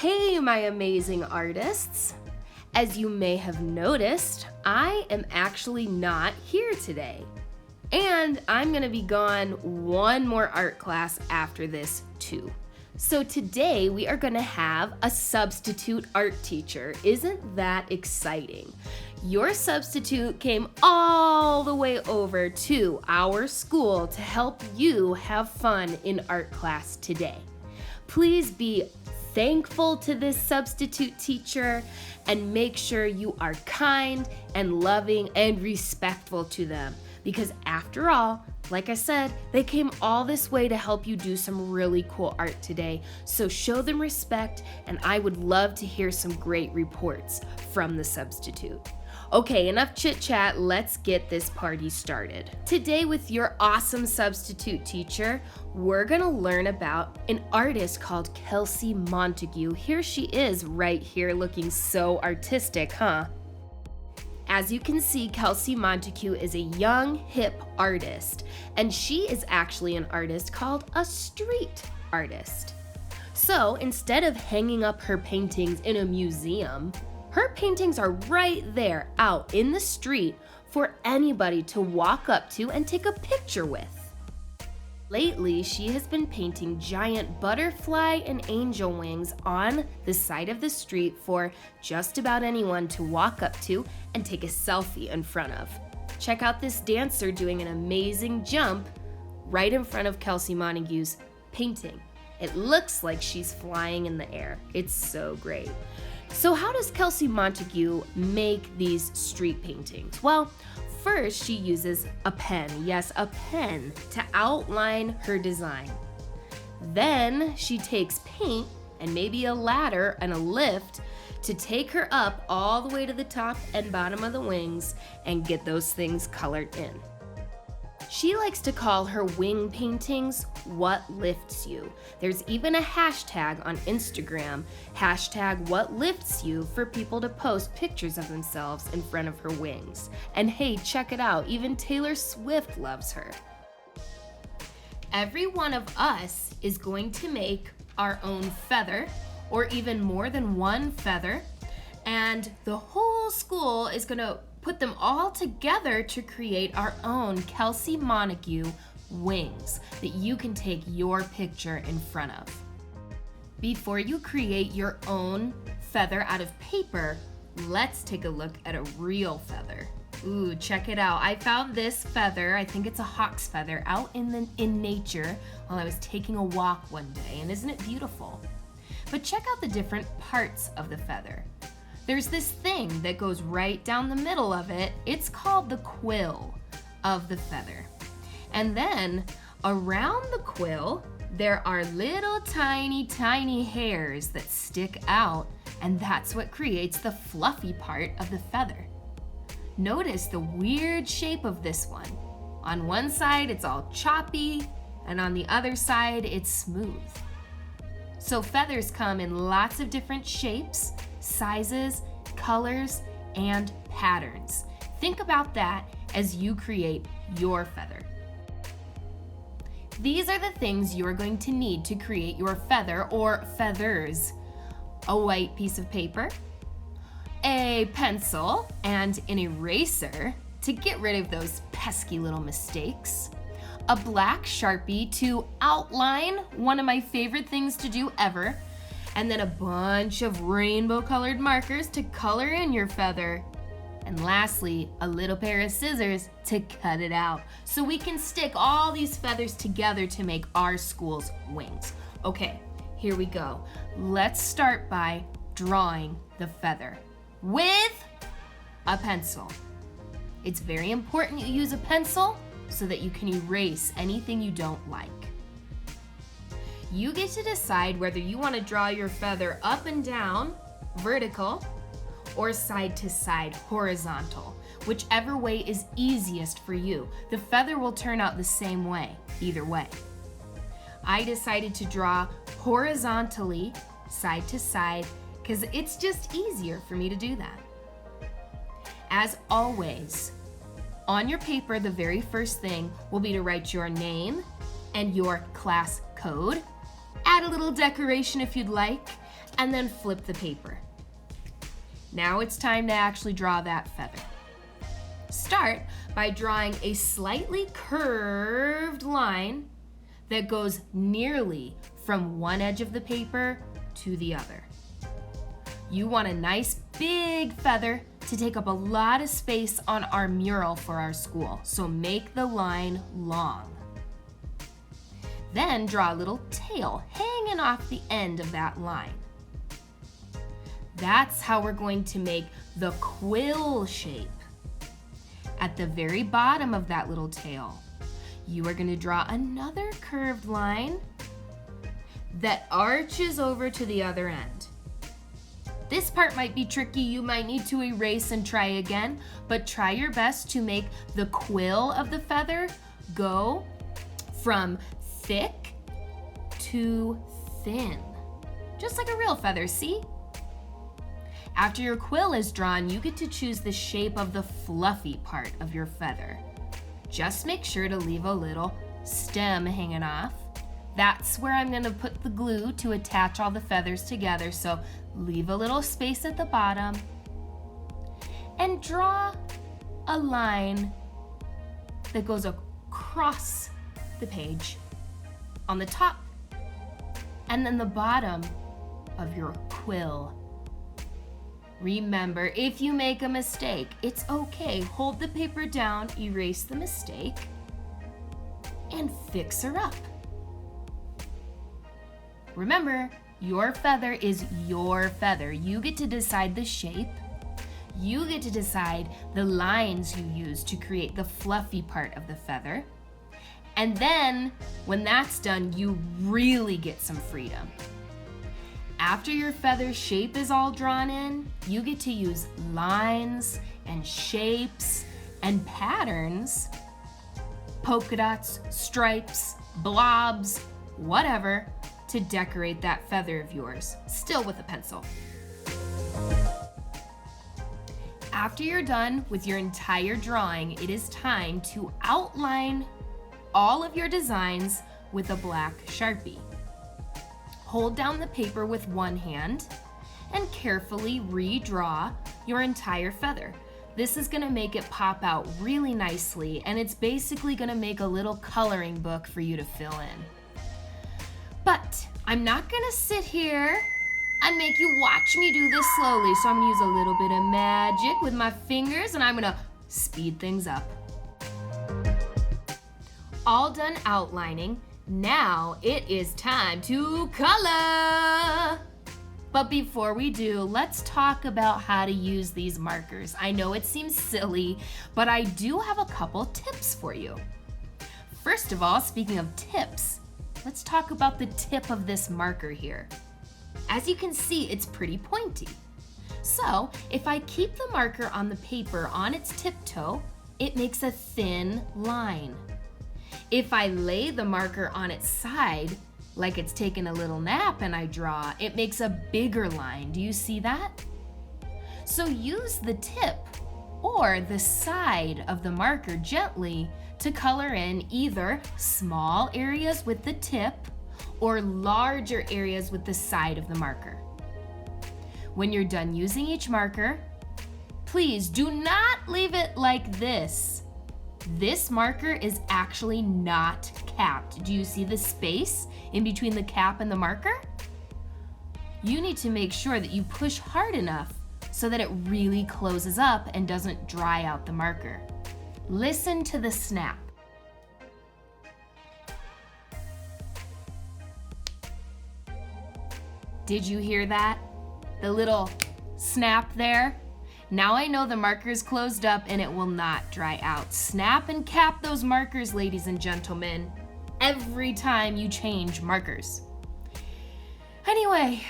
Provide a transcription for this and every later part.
Hey, my amazing artists! As you may have noticed, I am actually not here today. And I'm going to be gone one more art class after this too. So today we are going to have a substitute art teacher. Isn't that exciting? Your substitute came all the way over to our school to help you have fun in art class today. Please be thankful to this substitute teacher and make sure you are kind and loving and respectful to them, because after all, like I said, they came all this way to help you do some really cool art today. So show them respect, and I would love to hear some great reports from the substitute. Okay, enough chit chat, let's get this party started. Today with your awesome substitute teacher, we're gonna learn about an artist called Kelsey Montague. Here she is right here looking so artistic, huh? As you can see, Kelsey Montague is a young, hip artist, and she is actually an artist called a street artist. So instead of hanging up her paintings in a museum, her paintings are right there out in the street for anybody to walk up to and take a picture with. Lately, she has been painting giant butterfly and angel wings on the side of the street for just about anyone to walk up to and take a selfie in front of. Check out this dancer doing an amazing jump right in front of Kelsey Montague's painting. It looks like she's flying in the air. It's so great. So how does Kelsey Montague make these street paintings? Well, first she uses a pen, yes, a pen, to outline her design. Then she takes paint and maybe a ladder and a lift to take her up all the way to the top and bottom of the wings and get those things colored in. She likes to call her wing paintings "What Lifts You." There's even a hashtag on Instagram, #WhatLiftsYou, for people to post pictures of themselves in front of her wings. And hey, check it out, even Taylor Swift loves her. Every one of us is going to make our own feather, or even more than one feather, and the whole school is gonna put them all together to create our own Kelsey Montague wings that you can take your picture in front of. Before you create your own feather out of paper, let's take a look at a real feather. Ooh, check it out. I found this feather, I think it's a hawk's feather, out in nature while I was taking a walk one day, and isn't it beautiful? But check out the different parts of the feather. There's this thing that goes right down the middle of it. It's called the quill of the feather. And then around the quill, there are little tiny hairs that stick out, and that's what creates the fluffy part of the feather. Notice the weird shape of this one. On one side, it's all choppy, and on the other side, it's smooth. So feathers come in lots of different shapes, sizes, colors, and patterns. Think about that as you create your feather. These are the things you're going to need to create your feather or feathers. A white piece of paper, a pencil, and an eraser to get rid of those pesky little mistakes, a black Sharpie to outline, one of my favorite things to do ever, and then a bunch of rainbow colored markers to color in your feather. And lastly, a little pair of scissors to cut it out so we can stick all these feathers together to make our school's wings. Okay, here we go. Let's start by drawing the feather with a pencil. It's very important you use a pencil so that you can erase anything you don't like. You get to decide whether you want to draw your feather up and down, vertical, or side to side, horizontal. Whichever way is easiest for you. The feather will turn out the same way, either way. I decided to draw horizontally, side to side, because it's just easier for me to do that. As always, on your paper, the very first thing will be to write your name and your class code. Add a little decoration if you'd like, and then flip the paper. Now it's time to actually draw that feather. Start by drawing a slightly curved line that goes nearly from one edge of the paper to the other. You want a nice big feather to take up a lot of space on our mural for our school, so make the line long. Then draw a little tail hanging off the end of that line. That's how we're going to make the quill shape. At the very bottom of that little tail, you are going to draw another curved line that arches over to the other end. This part might be tricky. You might need to erase and try again, but try your best to make the quill of the feather go from thick to thin, just like a real feather, see? After your quill is drawn, you get to choose the shape of the fluffy part of your feather. Just make sure to leave a little stem hanging off. That's where I'm going to put the glue to attach all the feathers together, so leave a little space at the bottom and draw a line that goes across the page on the top and then the bottom of your quill. Remember, if you make a mistake, it's okay. Hold the paper down, erase the mistake, and fix her up. Remember, your feather is your feather. You get to decide the shape. You get to decide the lines you use to create the fluffy part of the feather. And then, when that's done, you really get some freedom. After your feather shape is all drawn in, you get to use lines and shapes and patterns, polka dots, stripes, blobs, whatever, to decorate that feather of yours, still with a pencil. After you're done with your entire drawing, it is time to outline all of your designs with a black Sharpie. Hold down the paper with one hand and carefully redraw your entire feather. This is gonna make it pop out really nicely, and it's basically gonna make a little coloring book for you to fill in. But I'm not gonna sit here and make you watch me do this slowly, so I'm gonna use a little bit of magic with my fingers and I'm gonna speed things up. All done outlining. Now it is time to color! But before we do, let's talk about how to use these markers. I know it seems silly, but I do have a couple tips for you. First of all, speaking of tips, let's talk about the tip of this marker here. As you can see, it's pretty pointy. So if I keep the marker on the paper on its tiptoe, it makes a thin line. If I lay the marker on its side, like it's taking a little nap and I draw, it makes a bigger line. Do you see that? So use the tip or the side of the marker gently to color in either small areas with the tip or larger areas with the side of the marker. When you're done using each marker, please do not leave it like this. This marker is actually not capped. Do you see the space in between the cap and the marker? You need to make sure that you push hard enough so that it really closes up and doesn't dry out the marker. Listen to the snap. Did you hear that? The little snap there? Now I know the marker is closed up and it will not dry out. Snap and cap those markers, ladies and gentlemen, every time you change markers. Anyway,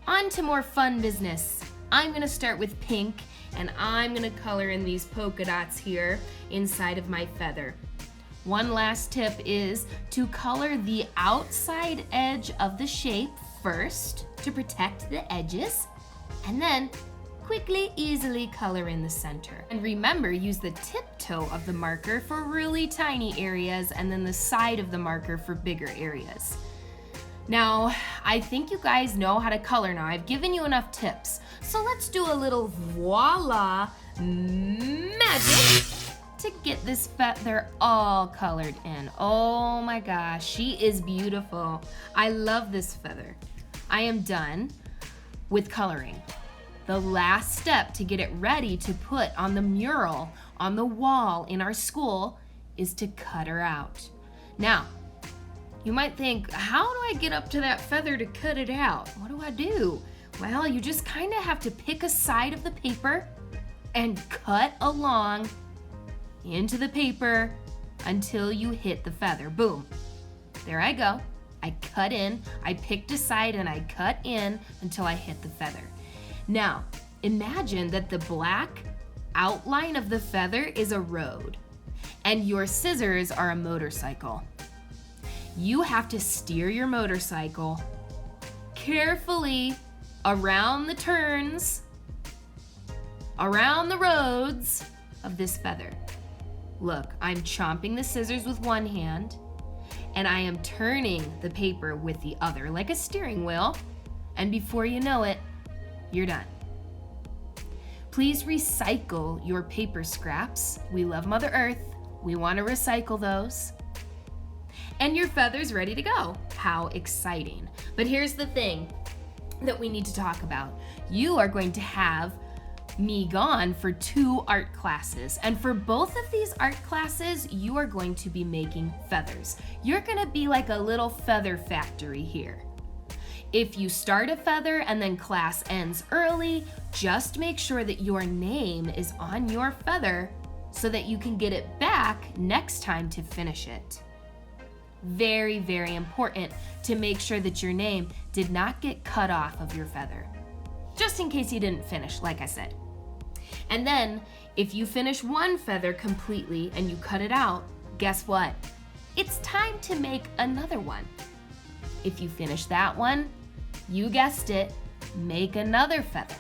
on to more fun business. I'm gonna start with pink and I'm gonna color in these polka dots here inside of my feather. One last tip is to color the outside edge of the shape first to protect the edges, and then quickly, easily color in the center. And remember, use the tiptoe of the marker for really tiny areas and then the side of the marker for bigger areas. Now, I think you guys know how to color now. I've given you enough tips. So let's do a little voila magic to get this feather all colored in. Oh my gosh, she is beautiful. I love this feather. I am done with coloring. The last step to get it ready to put on the mural on the wall in our school is to cut her out. Now, you might think, how do I get up to that feather to cut it out? What do I do? Well, you just kind of have to pick a side of the paper and cut along into the paper until you hit the feather. Boom. There I go. I cut in, I picked a side and I cut in until I hit the feather. Now, imagine that the black outline of the feather is a road and your scissors are a motorcycle. You have to steer your motorcycle carefully around the turns, around the roads of this feather. Look, I'm chomping the scissors with one hand and I am turning the paper with the other like a steering wheel. And before you know it, you're done. Please recycle your paper scraps. We love Mother Earth. We want to recycle those. And your feather's ready to go. How exciting. But here's the thing that we need to talk about. You are going to have me gone for 2 art classes. And for both of these art classes, you are going to be making feathers. You're going to be like a little feather factory here. If you start a feather and then class ends early, just make sure that your name is on your feather so that you can get it back next time to finish it. Very, very important to make sure that your name did not get cut off of your feather, just in case you didn't finish, like I said. And then, if you finish one feather completely and you cut it out, guess what? It's time to make another one. If you finish that one, you guessed it, make another feather.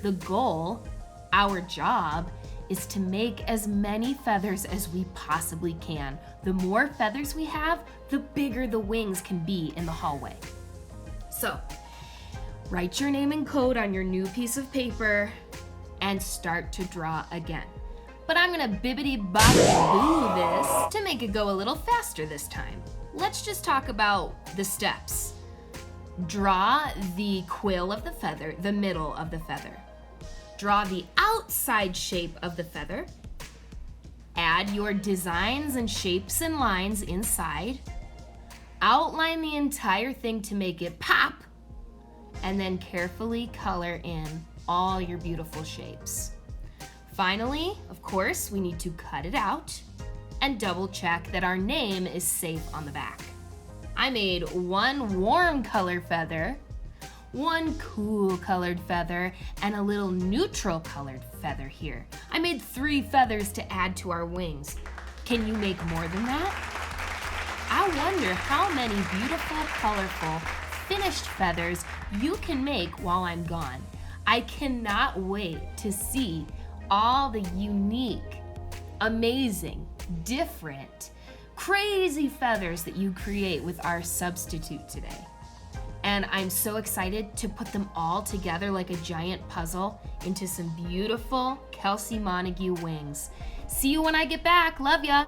The goal, our job, is to make as many feathers as we possibly can. The more feathers we have, the bigger the wings can be in the hallway. So, write your name and code on your new piece of paper and start to draw again. But I'm gonna bibbidi-bobbidi-boo this to make it go a little faster this time. Let's just talk about the steps. Draw the quill of the feather, the middle of the feather. Draw the outside shape of the feather. Add your designs and shapes and lines inside. Outline the entire thing to make it pop. And then carefully color in all your beautiful shapes. Finally, of course, we need to cut it out and double check that our name is safe on the back. I made 1 warm color feather, 1 cool colored feather, and a little neutral colored feather here. I made 3 feathers to add to our wings. Can you make more than that? I wonder how many beautiful, colorful, finished feathers you can make while I'm gone. I cannot wait to see all the unique, amazing, different, crazy feathers that you create with our substitute today. And I'm so excited to put them all together like a giant puzzle into some beautiful Kelsey Montague wings. See you when I get back. Love ya.